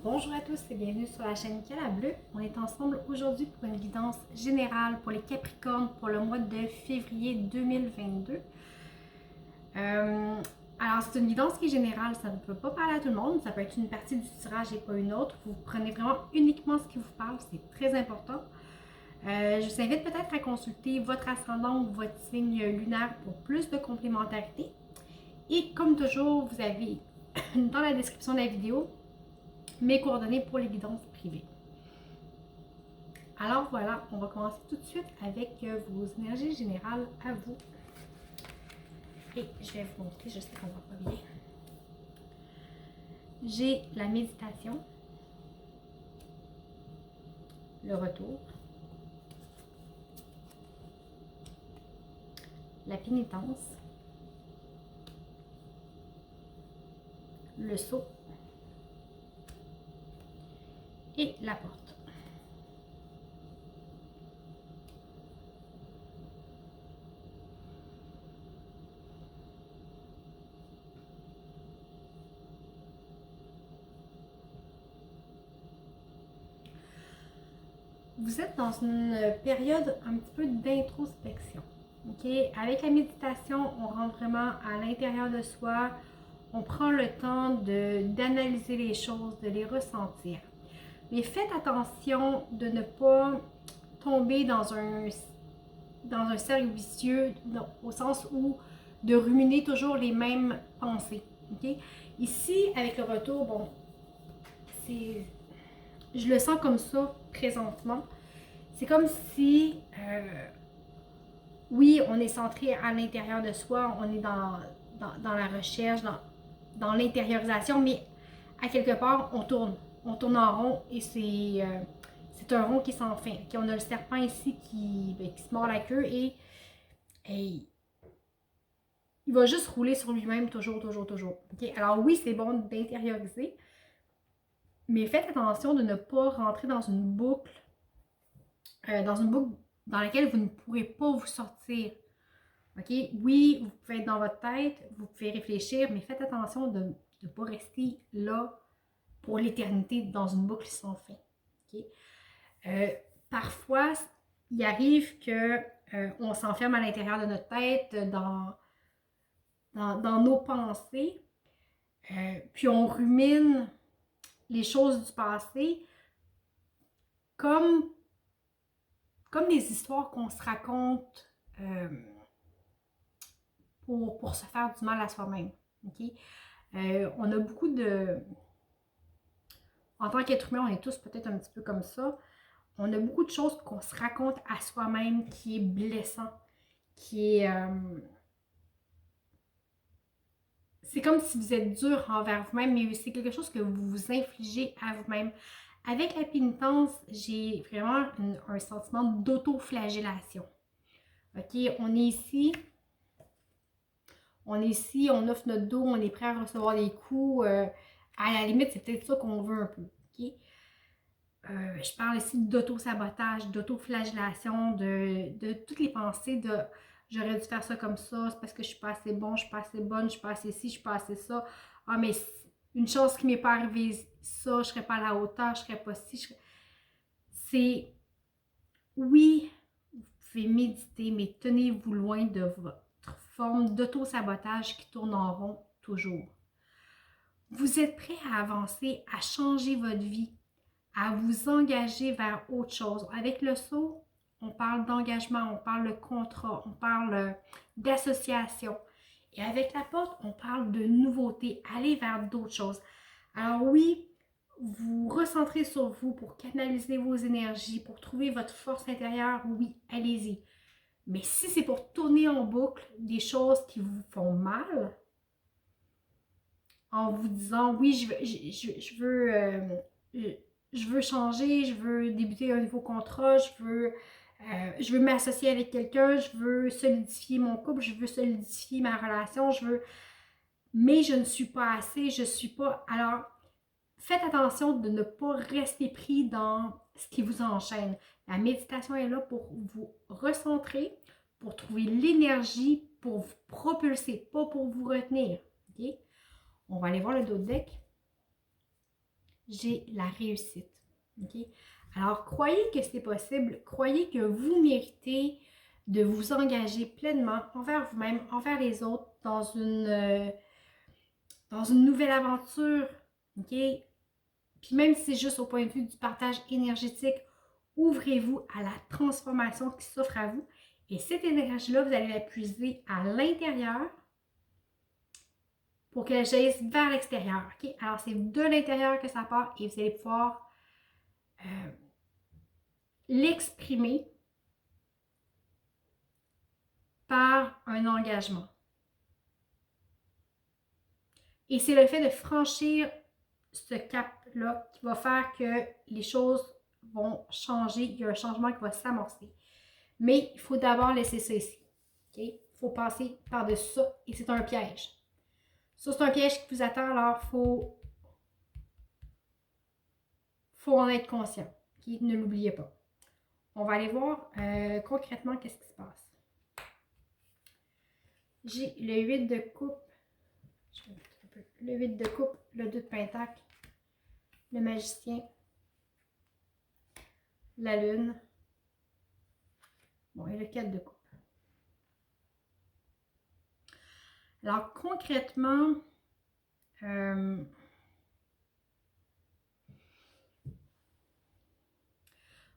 Bonjour à tous et bienvenue sur la chaîne Cala Bleu. On est ensemble aujourd'hui pour une guidance générale pour les Capricornes pour le mois de février 2022. Alors c'est une guidance qui est générale, ça ne peut pas parler à tout le monde, ça peut être une partie du tirage et pas une autre. Vous prenez vraiment uniquement ce qui vous parle, c'est très important. Je vous invite peut-être à consulter votre ascendant ou votre signe lunaire pour plus de complémentarité. Et comme toujours, vous avez dans la description de la vidéo mes coordonnées pour les guidances privées. Alors voilà, on va commencer tout de suite avec vos énergies générales à vous. Et je vais vous montrer, je sais qu'on va pas bien. J'ai la méditation, le retour, la pénitence, le saut et la porte. Vous êtes dans une période un petit peu d'introspection. Okay? Avec la méditation, on rentre vraiment à l'intérieur de soi. On prend le temps d'analyser les choses, de les ressentir. Mais faites attention de ne pas tomber dans un cercle vicieux, au sens où de ruminer toujours les mêmes pensées. Okay? Ici, avec le retour, bon, je le sens comme ça présentement. C'est comme si, oui, on est centré à l'intérieur de soi, on est dans la recherche, dans l'intériorisation, mais à quelque part, on tourne en rond et c'est un rond qui sans fin. Okay, on a le serpent ici qui se mord la queue et il va juste rouler sur lui-même toujours, toujours, toujours. Okay? Alors oui, c'est bon d'intérioriser, mais faites attention de ne pas rentrer dans une boucle dans laquelle vous ne pourrez pas vous sortir. Okay? Oui, vous pouvez être dans votre tête, vous pouvez réfléchir, mais faites attention de ne pas rester là pour l'éternité dans une boucle sans fin. Okay? Parfois, il arrive que on s'enferme à l'intérieur de notre tête, dans nos pensées, puis on rumine les choses du passé comme des histoires qu'on se raconte pour se faire du mal à soi-même. Okay? On a beaucoup de... En tant qu'être humain, on est tous peut-être un petit peu comme ça. On a beaucoup de choses qu'on se raconte à soi-même qui est blessant, qui est... c'est comme si vous êtes dur envers vous-même, mais c'est quelque chose que vous vous infligez à vous-même. Avec la pénitence, j'ai vraiment un sentiment d'autoflagellation. OK, on est ici, on offre notre dos, on est prêt à recevoir des coups. À la limite, c'est peut-être ça qu'on veut un peu. OK? Je parle ici d'auto-sabotage, d'autoflagellation, de toutes les pensées de j'aurais dû faire ça comme ça, c'est parce que je suis pas assez bon, je suis pas assez bonne, je suis pas assez ci, je suis pas assez ça. Ah, mais une chose qui m'est pas arrivée, ça, je serais pas à la hauteur, je serais pas ci. C'est, oui, vous pouvez méditer, mais tenez-vous loin de votre forme d'auto-sabotage qui tourne en rond toujours. Vous êtes prêt à avancer, à changer votre vie, à vous engager vers autre chose. Avec le saut, on parle d'engagement, on parle de contrat, on parle d'association. Et avec la porte, on parle de nouveauté, aller vers d'autres choses. Alors oui, vous recentrez sur vous pour canaliser vos énergies, pour trouver votre force intérieure, oui, allez-y. Mais si c'est pour tourner en boucle des choses qui vous font mal, en vous disant oui, je veux changer, je veux débuter un nouveau contrat, je veux m'associer avec quelqu'un, je veux solidifier mon couple, je veux solidifier ma relation, mais je ne suis pas assez, je suis pas. Alors, faites attention de ne pas rester pris dans ce qui vous enchaîne. La méditation est là pour vous recentrer, pour trouver l'énergie, pour vous propulser, pas pour vous retenir. Okay? On va aller voir le dos de deck. j'ai la réussite. OK? Alors, croyez que c'est possible, croyez que vous méritez de vous engager pleinement envers vous-même, envers les autres, dans une nouvelle aventure. OK? Puis même si c'est juste au point de vue du partage énergétique, ouvrez-vous à la transformation qui s'offre à vous. Et cette énergie-là, vous allez la puiser à l'intérieur pour qu'elle jaillisse vers l'extérieur. Okay? Alors, c'est de l'intérieur que ça part et vous allez pouvoir l'exprimer par un engagement. Et c'est le fait de franchir ce cap-là qui va faire que les choses vont changer. Il y a un changement qui va s'amorcer. Mais il faut d'abord laisser ça ici. Okay? Il faut passer par-dessus ça et c'est un piège. Ça, c'est un piège qui vous attend, alors faut en être conscient. Okay? Ne l'oubliez pas. On va aller voir concrètement qu'est-ce qui se passe. J'ai le 8 de coupe, le 8 de coupe, le 2 de pentacle, le magicien, la lune, bon, et le 4 de coupe. Alors, concrètement,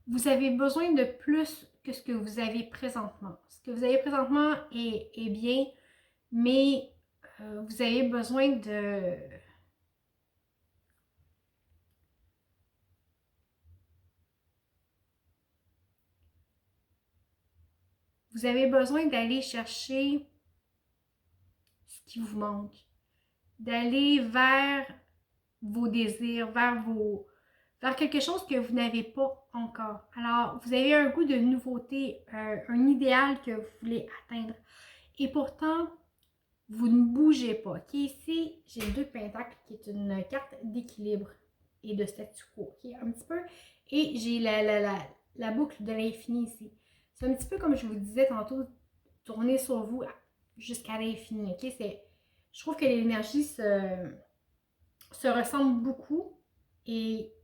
vous avez besoin de plus que ce que vous avez présentement. Ce que vous avez présentement est bien, mais vous avez besoin de... Vous avez besoin d'aller chercher ce qui vous manque, d'aller vers vos désirs, vers quelque chose que vous n'avez pas encore. Alors, vous avez un goût de nouveauté, un idéal que vous voulez atteindre. Et pourtant, vous ne bougez pas. Okay? Ici, j'ai le 2 de pentacle qui est une carte d'équilibre et de statu quo. Okay? Un petit peu. Et j'ai la boucle de l'infini ici. C'est un petit peu comme je vous disais tantôt, tourner sur vous jusqu'à l'infini. Okay? Je trouve que l'énergie se ressemble beaucoup et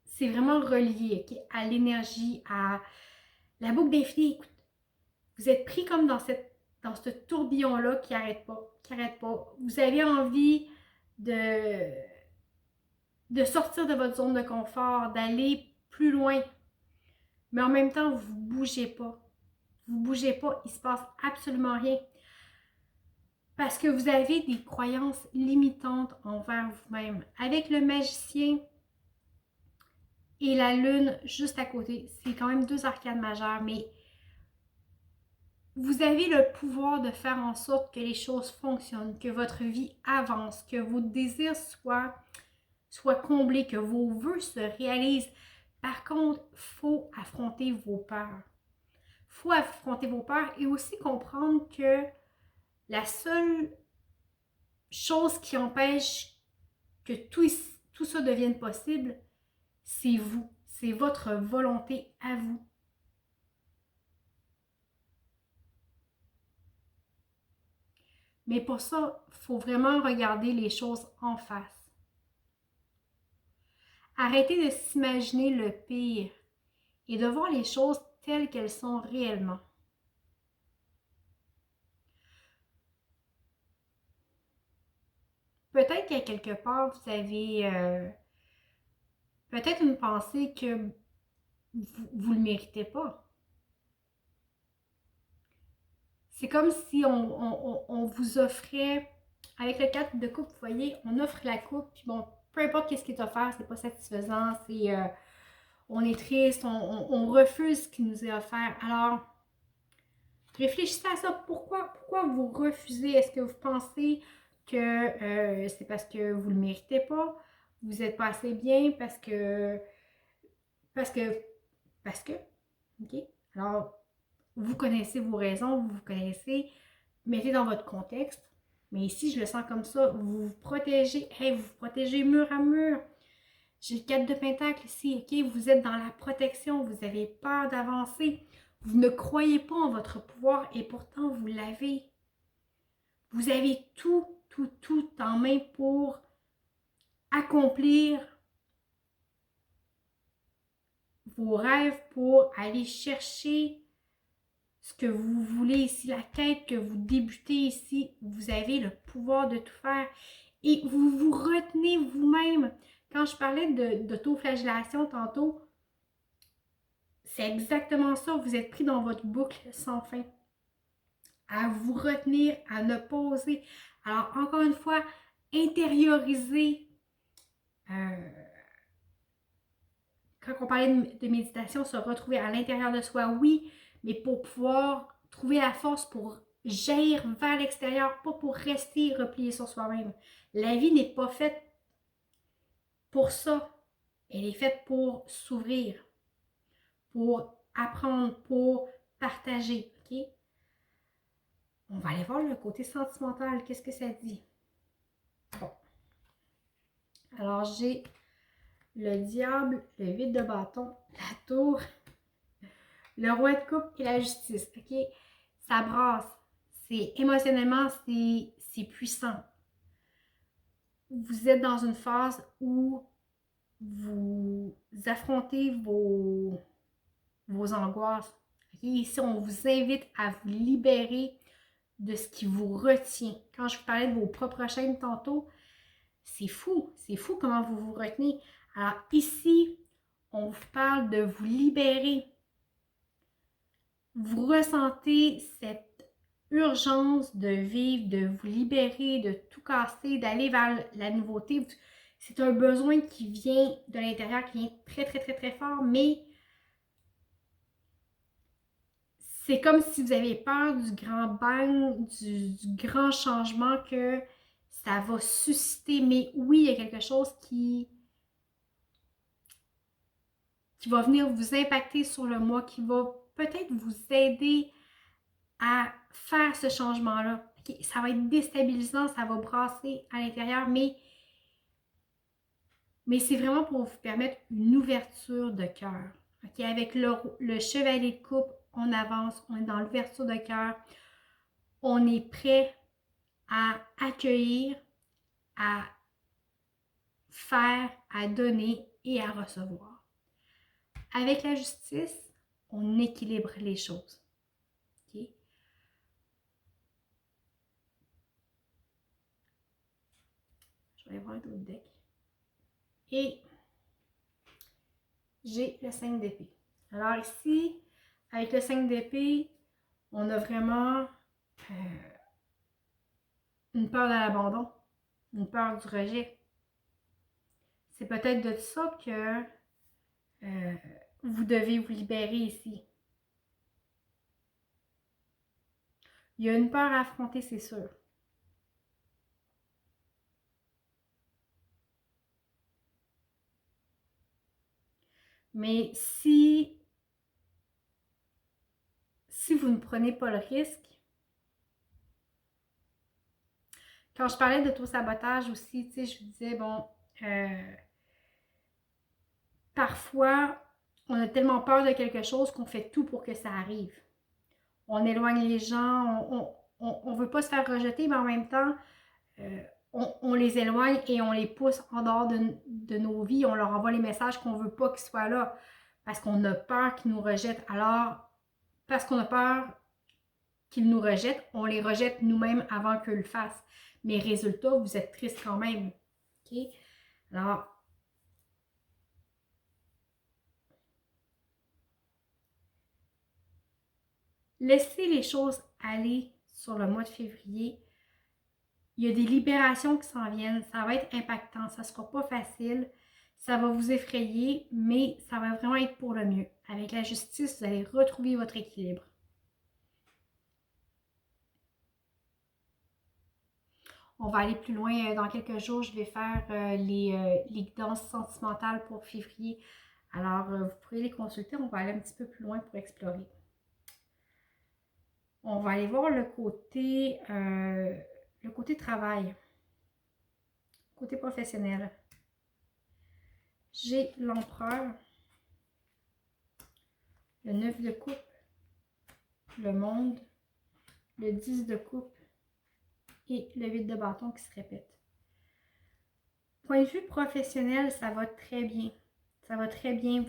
c'est vraiment relié, okay, à l'énergie, à la boucle d'infini. Écoute, vous êtes pris comme dans ce tourbillon-là qui n'arrête pas, Vous avez envie de sortir de votre zone de confort, d'aller plus loin, mais en même temps, vous ne bougez pas. Vous ne bougez pas, il ne se passe absolument rien. Parce que vous avez des croyances limitantes envers vous-même. Avec le magicien et la lune juste à côté, c'est quand même 2 arcanes majeures, mais vous avez le pouvoir de faire en sorte que les choses fonctionnent, que votre vie avance, que vos désirs soient comblés, que vos vœux se réalisent. Par contre, il faut affronter vos peurs. Il faut affronter vos peurs et aussi comprendre que la seule chose qui empêche que tout ça devienne possible, c'est vous. C'est votre volonté à vous. Mais pour ça, il faut vraiment regarder les choses en face. Arrêtez de s'imaginer le pire et de voir les choses telles qu'elles sont réellement. Peut-être qu'à quelque part, vous avez peut-être une pensée que vous ne le méritez pas. C'est comme si on vous offrait, avec le 4 de coupe, vous voyez, on offre la coupe, puis bon, peu importe qu'est-ce qui est offert, c'est pas satisfaisant, on est triste, on refuse ce qui nous est offert. Alors, réfléchissez à ça. Pourquoi vous refusez? Est-ce que vous pensez que c'est parce que vous ne le méritez pas? Vous n'êtes pas assez bien parce que... OK? Alors, vous connaissez vos raisons, vous connaissez, mettez dans votre contexte. Mais ici, je le sens comme ça. Vous vous protégez. Hey, vous vous protégez mur à mur. J'ai le 4 de pentacle ici, OK? Vous êtes dans la protection. Vous avez peur d'avancer. Vous ne croyez pas en votre pouvoir et pourtant, vous l'avez. Vous avez tout en main pour accomplir vos rêves, pour aller chercher ce que vous voulez ici, la quête que vous débutez ici. Vous avez le pouvoir de tout faire et vous vous retenez vous-même. Quand je parlais d'autoflagellation tantôt, c'est exactement ça. Vous êtes pris dans votre boucle sans fin. À vous retenir, à ne pas oser. Alors, encore une fois, intérioriser. Quand on parlait de méditation, se retrouver à l'intérieur de soi, oui, mais pour pouvoir trouver la force pour jaillir vers l'extérieur, pas pour rester replié sur soi-même. La vie n'est pas faite pour ça. Elle est faite pour s'ouvrir, pour apprendre, pour partager, ok? On va aller voir le côté sentimental. Qu'est-ce que ça dit? Bon. Alors, j'ai le diable, le 8 de bâton, la tour, le roi de coupe et la justice, ok? Ça brasse. C'est émotionnellement, c'est puissant. Vous êtes dans une phase où vous affrontez vos angoisses. Okay? Ici, on vous invite à vous libérer de ce qui vous retient. Quand je vous parlais de vos propres chaînes tantôt, c'est fou comment vous vous retenez. Alors ici, on vous parle de vous libérer. Vous ressentez cette urgence de vivre, de vous libérer, de tout casser, d'aller vers la nouveauté. C'est un besoin qui vient de l'intérieur, qui vient très fort, mais c'est comme si vous avez peur du grand bang, du grand changement que ça va susciter. Mais oui, il y a quelque chose qui va venir vous impacter sur le mois, qui va peut-être vous aider à faire ce changement-là. Okay? Ça va être déstabilisant, ça va brasser à l'intérieur, mais c'est vraiment pour vous permettre une ouverture de cœur. Okay? Avec le chevalier de coupe, on avance, on est dans l'ouverture de cœur, on est prêt à accueillir, à faire, à donner et à recevoir. Avec la justice, on équilibre les choses. Okay? Je vais voir d'autres decks. Et j'ai le 5 d'épée. Alors ici, avec le 5 d'épée, on a vraiment une peur de l'abandon, une peur du rejet. C'est peut-être de ça que vous devez vous libérer ici. Il y a une peur à affronter, c'est sûr. Mais si vous ne prenez pas le risque, quand je parlais d'auto-sabotage aussi, tu sais, je vous disais, bon, parfois, on a tellement peur de quelque chose qu'on fait tout pour que ça arrive. On éloigne les gens, on ne veut pas se faire rejeter, mais en même temps, on les éloigne et on les pousse en dehors de nos vies. On leur envoie les messages qu'on ne veut pas qu'ils soient là parce qu'on a peur qu'ils nous rejettent. Alors, parce qu'on a peur qu'ils nous rejettent, on les rejette nous-mêmes avant qu'eux le fassent. Mais résultat, vous êtes triste quand même. OK? Alors, laissez les choses aller sur le mois de février. Il y a des libérations qui s'en viennent. Ça va être impactant. Ça ne sera pas facile. Ça va vous effrayer, mais ça va vraiment être pour le mieux. Avec la justice, vous allez retrouver votre équilibre. On va aller plus loin. Dans quelques jours, je vais faire les guidances sentimentales pour février. Alors, vous pourrez les consulter. On va aller un petit peu plus loin pour explorer. On va aller voir le côté travail, côté professionnel. J'ai l'empereur, le 9 de coupe, le monde, le 10 de coupe et le 8 de bâton qui se répète. Point de vue professionnel, ça va très bien. Ça va très bien.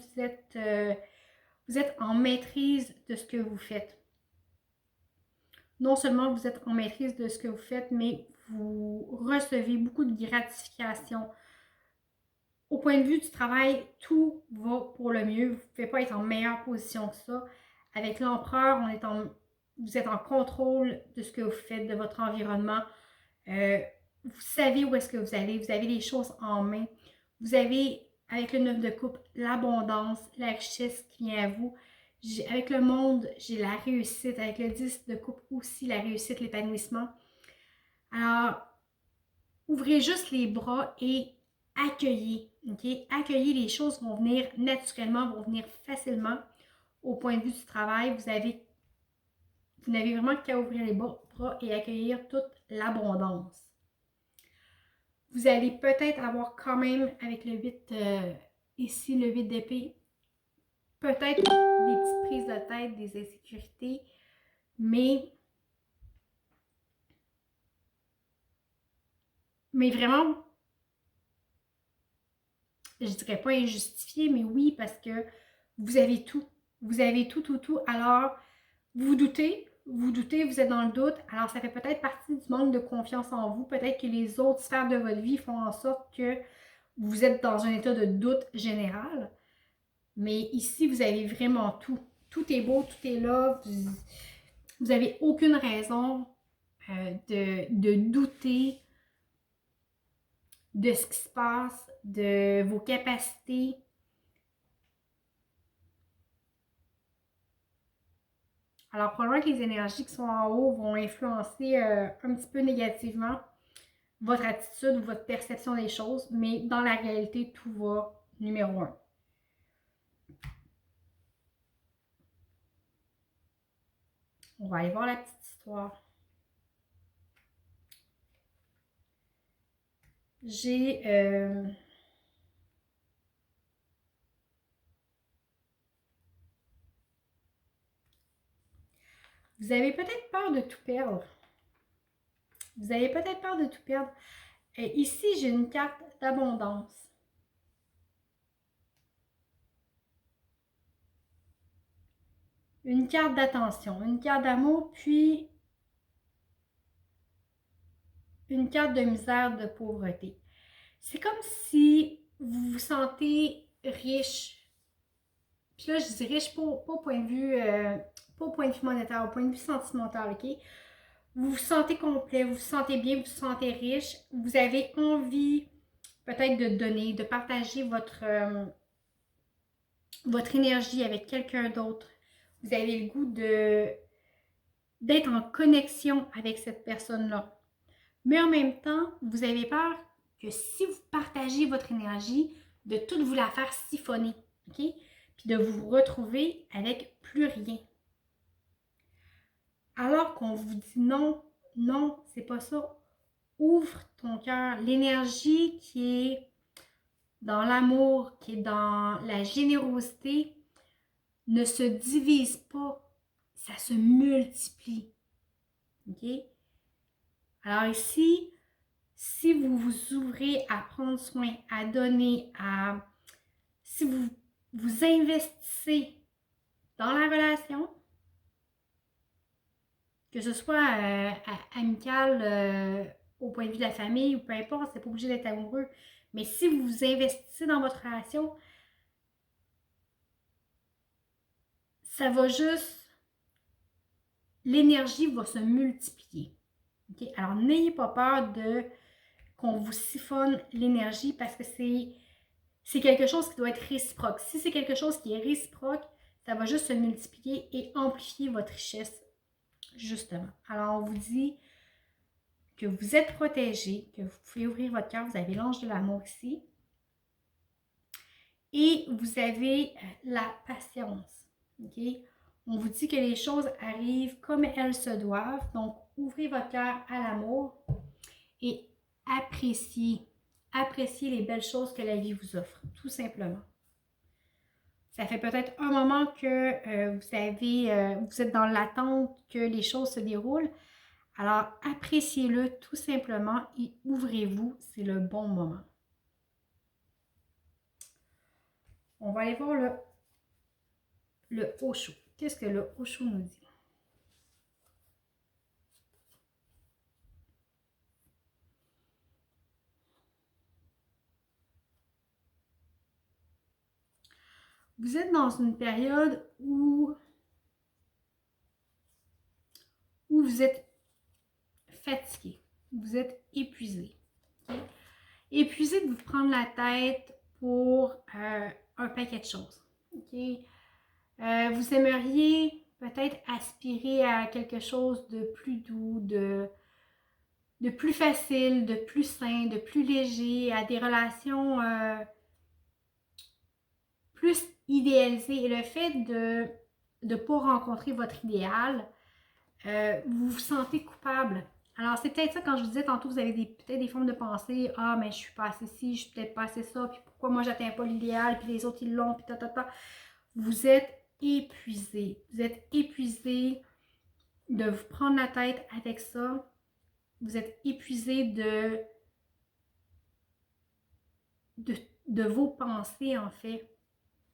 Vous êtes en maîtrise de ce que vous faites. Non seulement vous êtes en maîtrise de ce que vous faites, mais vous recevez beaucoup de gratification. Au point de vue du travail, tout va pour le mieux. Vous ne pouvez pas être en meilleure position que ça. Avec l'empereur, vous êtes en contrôle de ce que vous faites, de votre environnement. Vous savez où est-ce que vous allez. Vous avez les choses en main. Vous avez, avec le 9 de coupe, l'abondance, la richesse qui vient à vous. Avec le monde, j'ai la réussite. Avec le 10 de coupe aussi, la réussite, l'épanouissement. Alors, ouvrez juste les bras et accueillez. Okay? Accueillez, les choses vont venir naturellement, vont venir facilement. Au point de vue du travail, vous n'avez vraiment qu'à ouvrir les bras et accueillir toute l'abondance. Vous allez peut-être avoir quand même, avec le 8, ici, le 8 d'épée, peut-être des petites prises de tête, des insécurités, mais vraiment, je dirais pas injustifié, mais oui, parce que vous avez tout. Vous avez tout, tout, tout. Alors, vous doutez, vous êtes dans le doute. Alors, ça fait peut-être partie du manque de confiance en vous. Peut-être que les autres sphères de votre vie font en sorte que vous êtes dans un état de doute général. Mais ici, vous avez vraiment tout. Tout est beau, tout est là. Vous n'avez aucune raison de douter de ce qui se passe, de vos capacités. Alors, probablement que les énergies qui sont en haut vont influencer un petit peu négativement votre attitude ou votre perception des choses, mais dans la réalité, tout va numéro 1. On va aller voir la petite histoire. J'ai... Vous avez peut-être peur de tout perdre. Vous avez peut-être peur de tout perdre. Ici, j'ai une carte d'abondance. Une carte d'attention, une carte d'amour, puis une carte de misère, de pauvreté. C'est comme si vous vous sentez riche. Puis là, je dis riche pas au point de vue, pas au point de vue monétaire, au point de vue sentimental, OK? Vous vous sentez complet, vous vous sentez bien, vous vous sentez riche. Vous avez envie peut-être de donner, de partager votre énergie avec quelqu'un d'autre. Vous avez le goût d'être en connexion avec cette personne-là. Mais en même temps, vous avez peur que si vous partagez votre énergie, de tout vous la faire siphonner, OK? Puis de vous retrouver avec plus rien. Alors qu'on vous dit non, non, c'est pas ça. Ouvre ton cœur. L'énergie qui est dans l'amour, qui est dans la générosité, ne se divise pas, ça se multiplie. OK? Alors ici, si vous vous ouvrez à prendre soin, à donner, si vous vous investissez dans la relation, que ce soit amical au point de vue de la famille ou peu importe, c'est pas obligé d'être amoureux, mais si vous vous investissez dans votre relation, ça va juste, l'énergie va se multiplier. Okay? Alors, n'ayez pas peur qu'on vous siphonne l'énergie parce que c'est quelque chose qui doit être réciproque. Si c'est quelque chose qui est réciproque, ça va juste se multiplier et amplifier votre richesse, justement. Alors, on vous dit que vous êtes protégé, que vous pouvez ouvrir votre cœur, vous avez l'ange de l'amour ici. Et vous avez la patience. Okay? On vous dit que les choses arrivent comme elles se doivent. Donc, ouvrez votre cœur à l'amour et appréciez les belles choses que la vie vous offre, tout simplement. Ça fait peut-être un moment que vous êtes dans l'attente que les choses se déroulent. Alors, appréciez-le tout simplement et ouvrez-vous, c'est le bon moment. On va aller voir le Osho. Qu'est-ce que le Osho nous dit? Vous êtes dans une période où vous êtes fatigué, vous êtes épuisé. Okay? Épuisé de vous prendre la tête pour un paquet de choses. Okay? Vous aimeriez peut-être aspirer à quelque chose de plus doux, de plus facile, de plus sain, de plus léger, à des relations plus idéalisées. Et le fait de ne pas rencontrer votre idéal, vous vous sentez coupable. Alors, c'est peut-être ça, quand je vous disais tantôt, vous avez peut-être des formes de pensée. Ah, mais je suis pas assez ci, je suis peut-être pas assez ça, puis pourquoi moi j'atteins pas l'idéal, puis les autres ils l'ont, puis ta. Vous êtes épuisé. Vous êtes épuisé de vous prendre la tête avec ça. Vous êtes épuisé de vos pensées, en fait.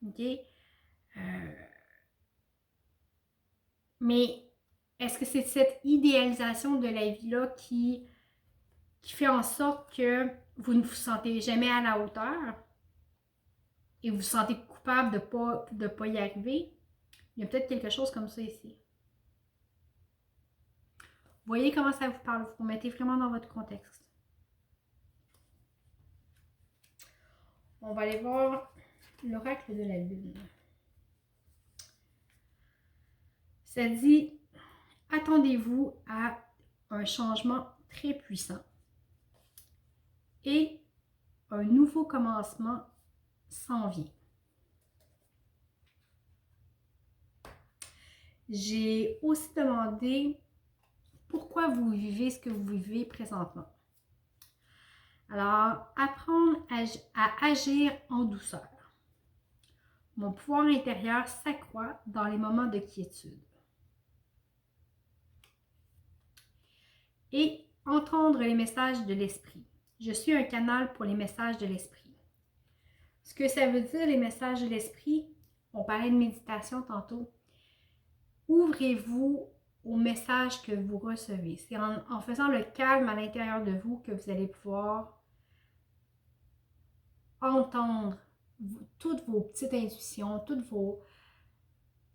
OK? Mais est-ce que c'est cette idéalisation de la vie-là qui fait en sorte que vous ne vous sentez jamais à la hauteur et vous vous sentez coupable de pas y arriver? Il y a peut-être quelque chose comme ça ici. Voyez comment ça vous parle. Vous vous mettez vraiment dans votre contexte. On va aller voir l'oracle de la lune. Ça dit, attendez-vous à un changement très puissant et un nouveau commencement s'en vient. J'ai aussi demandé pourquoi vous vivez ce que vous vivez présentement. Alors, apprendre à agir en douceur. Mon pouvoir intérieur s'accroît dans les moments de quiétude. Et entendre les messages de l'esprit. Je suis un canal pour les messages de l'esprit. Ce que ça veut dire, les messages de l'esprit, on parlait de méditation tantôt. Ouvrez-vous aux messages que vous recevez. C'est en faisant le calme à l'intérieur de vous que vous allez pouvoir entendre toutes vos petites intuitions,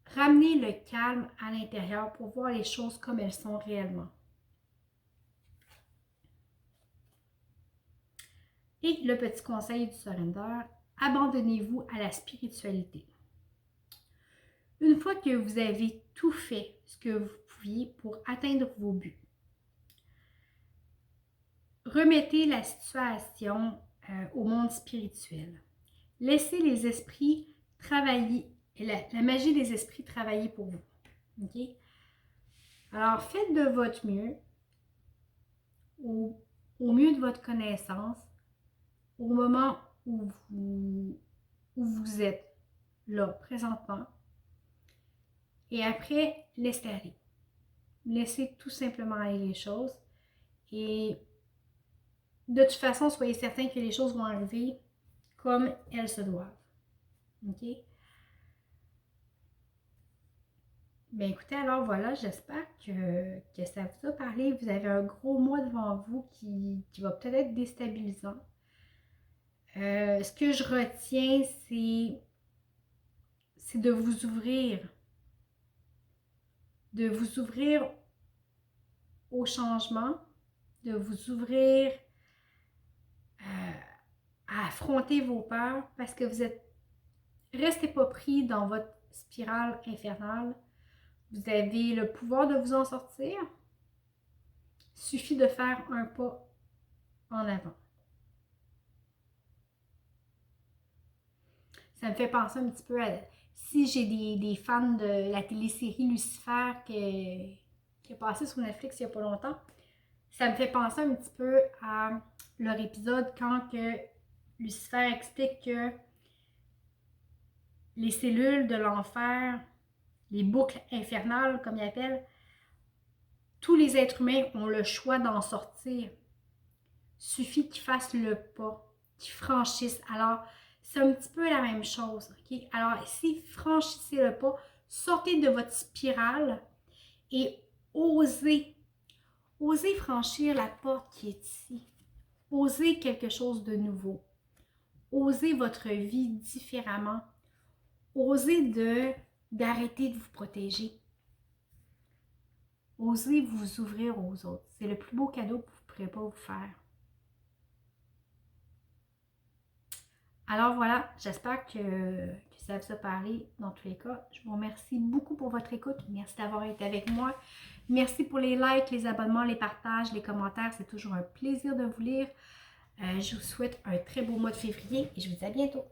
ramener le calme à l'intérieur pour voir les choses comme elles sont réellement. Et le petit conseil du surrender, abandonnez-vous à la spiritualité. Une fois que vous avez tout fait ce que vous pouviez pour atteindre vos buts, remettez la situation au monde spirituel. Laissez les esprits travailler, la magie des esprits travailler pour vous. Okay? Alors, faites de votre mieux, au mieux de votre connaissance, au moment où vous êtes là, présentement. Et après, laissez aller. Laissez tout simplement aller les choses. Et de toute façon, soyez certains que les choses vont arriver comme elles se doivent. OK? Bien écoutez, alors voilà, j'espère que ça vous a parlé. Vous avez un gros mois devant vous qui va peut-être être déstabilisant. Ce que je retiens, c'est de vous ouvrir. De vous ouvrir au changement, de vous ouvrir à affronter vos peurs parce que vous êtes... Restez pas pris dans votre spirale infernale. Vous avez le pouvoir de vous en sortir. Il suffit de faire un pas en avant. Ça me fait penser un petit peu à... Si j'ai des fans de la télésérie Lucifer qui est passée sur Netflix il n'y a pas longtemps, ça me fait penser un petit peu à leur épisode quand que Lucifer explique que les cellules de l'enfer, les boucles infernales comme il appelle, tous les êtres humains ont le choix d'en sortir. Il suffit qu'ils fassent le pas, qu'ils franchissent. Alors, c'est un petit peu la même chose. OK? Alors, ici, franchissez le pas, sortez de votre spirale et osez franchir la porte qui est ici. Osez quelque chose de nouveau. Osez votre vie différemment. Osez d'arrêter de vous protéger. Osez vous ouvrir aux autres. C'est le plus beau cadeau que vous ne pourrez pas vous faire. Alors voilà, j'espère que ça vous a parlé dans tous les cas. Je vous remercie beaucoup pour votre écoute. Merci d'avoir été avec moi. Merci pour les likes, les abonnements, les partages, les commentaires. C'est toujours un plaisir de vous lire. Je vous souhaite un très beau mois de février et je vous dis à bientôt.